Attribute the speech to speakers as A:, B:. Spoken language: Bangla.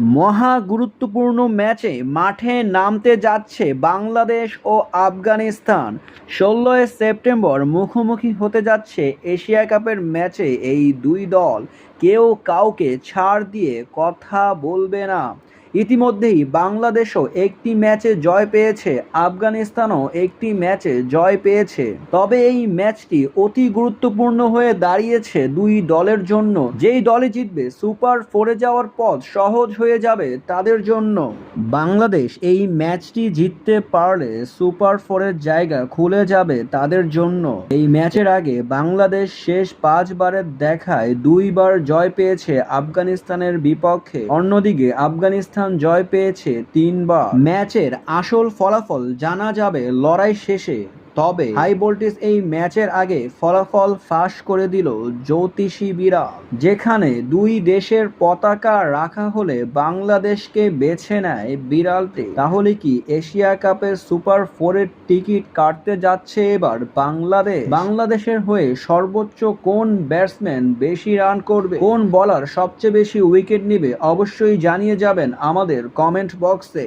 A: মহা গুরুত্বপূর্ণ ম্যাচে মাঠে নামতে যাচ্ছে বাংলাদেশ ও আফগানিস্তান। ১৬ই সেপ্টেম্বর মুখোমুখি হতে যাচ্ছে এশিয়া কাপের ম্যাচে এই দুই দল কেউ কাউকে ছাড় দিয়ে কথা বলবে না। ইতিমধ্যেই বাংলাদেশও একটি ম্যাচে জয় পেয়েছে, আফগানিস্তানও একটি ম্যাচে জয় পেয়েছে। তবে এই ম্যাচটি অতি গুরুত্বপূর্ণ হয়ে দাঁড়িয়েছে দুই দলের জন্য। যেই দলে জিতবে সুপার ফোরে যাওয়ার পথ সহজ হয়ে যাবে তাদের জন্য। বাংলাদেশ এই ম্যাচটি জিততে পারলে সুপার ফোরের জায়গা খুলে যাবে তাদের জন্য। এই ম্যাচের আগে বাংলাদেশ শেষ 5 বারের দেখায় 2 বার জয় পেয়েছে আফগানিস্তানের বিপক্ষে। অন্যদিকে আফগানিস্তান জয় পেয়েছে 3 বার। ম্যাচের আসল ফলাফল জানা যাবে লড়াই শেষে। তবে হাই ভোল্টেজ এই ম্যাচের আগে ফলাফল ফাঁস করে দিল জ্যোতিষী বিড়াল। যেখানে দুই দেশের পতাকা রাখা হলে বাংলাদেশকে বেছে নেয় বিড়ালটি। তাহলে কি এশিয়া কাপের সুপার ফোরের টিকিট কাটতে যাচ্ছে এবার বাংলাদেশ? বাংলাদেশের হয়ে সর্বোচ্চ কোন ব্যাটসম্যান বেশি রান করবে, কোন বলার সবচেয়ে বেশি উইকেট নেবে, অবশ্যই জানিয়ে যাবেন আমাদের কমেন্ট বক্সে।